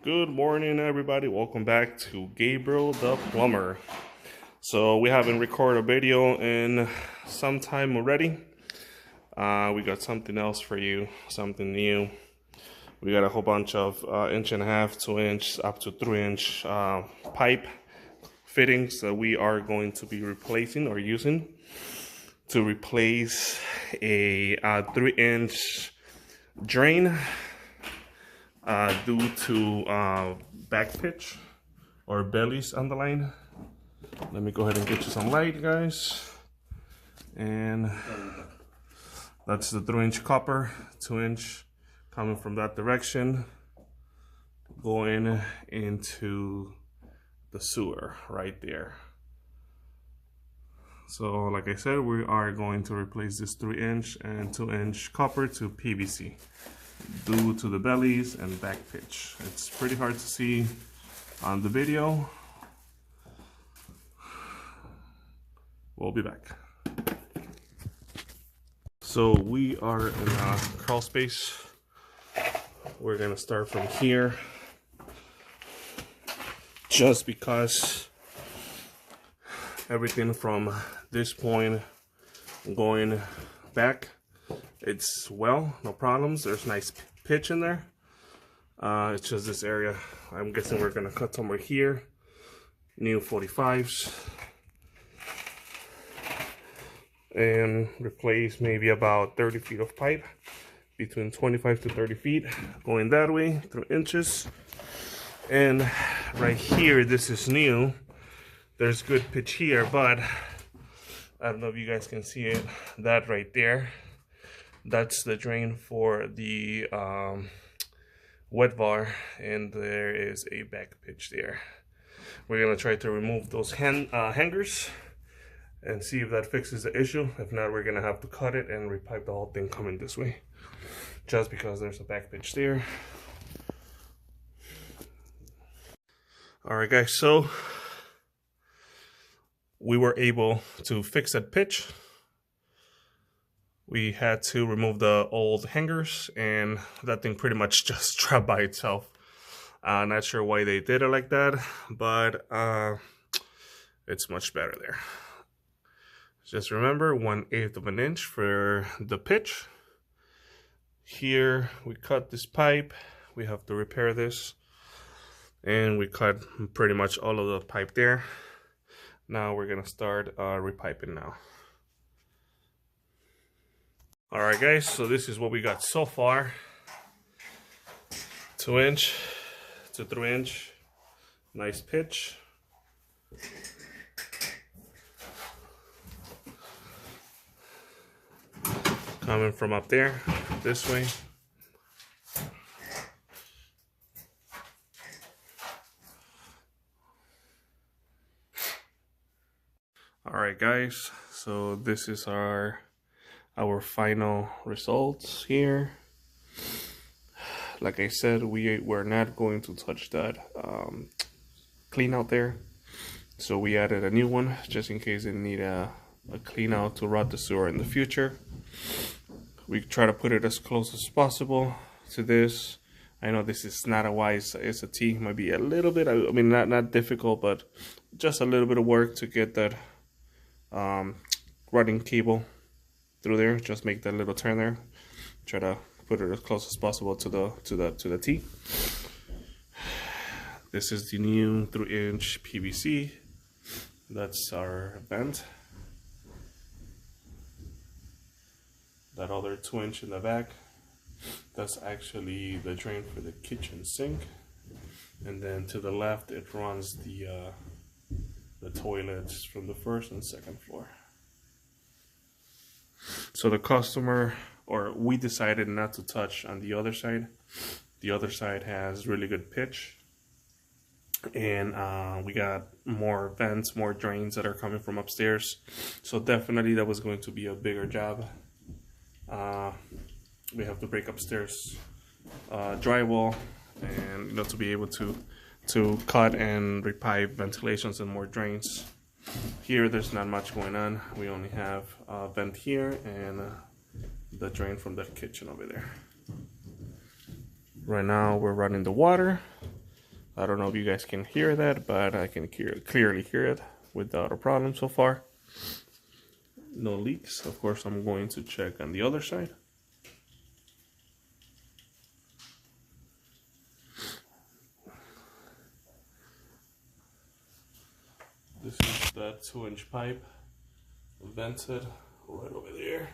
Good morning, everybody. Welcome back to Gabriel the Plumber. So we haven't recorded a video in some time already. We got something else for you, something new. We got a whole bunch of 1.5 to 2 inch, up to 3 inch pipe fittings that we are going to be replacing or using to replace a 3-inch drain due to back pitch or bellies on the line. Let me go ahead and get you some light, guys. And that's the 3-inch copper, 2-inch coming from that direction, going into the sewer right there. So like I said, we are going to replace this 3-inch and 2-inch copper to PVC due to the bellies and back pitch. It's pretty hard to see on the video. We'll be back. So we are in a crawl space. We're gonna start from here just because everything from this point going back, it's well, no problems. There's nice pitch in there. It's just this area. I'm guessing we're gonna cut somewhere here. New 45s. And replace maybe about 30 feet of pipe, between 25 to 30 feet, going that way, 3 inches. And right here, this is new. There's good pitch here, but I don't know if you guys can see it. That right there, that's the drain for the wet bar, and there is a back pitch there. We're gonna try to remove those hangers and see if that fixes the issue. If not, we're gonna have to cut it and repipe the whole thing coming this way, just because there's a back pitch there. All right, guys, so we were able to fix that pitch. We had to remove the old hangers, and that thing pretty much just dropped by itself. Not sure why they did it like that, but it's much better there. Just remember, 1/8 of an inch for the pitch. Here we cut this pipe. We have to repair this, and we cut pretty much all of the pipe there. Now we're gonna start repiping now. All right, guys, so this is what we got so far. 2-inch to 3-inch, nice pitch. Coming from up there, this way. All right, guys, so this is our final results here. Like I said, we're not going to touch that clean out there. So we added a new one just in case they need a clean out to rot the sewer in the future. We try to put it as close as possible to this. I know this is not a wise SAT, might be a little bit, I mean not difficult, but just a little bit of work to get that running cable through there. Just make that little turn there. Try to put it as close as possible to the T. This is the new 3-inch PVC. That's our vent. That other 2-inch in the back, that's actually the drain for the kitchen sink. And then to the left, it runs the toilets from the first and second floor. So the customer, or we decided not to touch on the other side. The other side has really good pitch. And we got more vents, more drains that are coming from upstairs. So definitely that was going to be a bigger job. We have to break upstairs drywall, and to be able to cut and repipe ventilations and more drains. Here there's not much going on. We only have a vent here and the drain from the kitchen over there. Right now we're running the water I don't know if you guys can hear that, but I can clearly hear it without a problem so far. No leaks. Of course, I'm going to check on the other side. This is that 2-inch pipe vented right over there.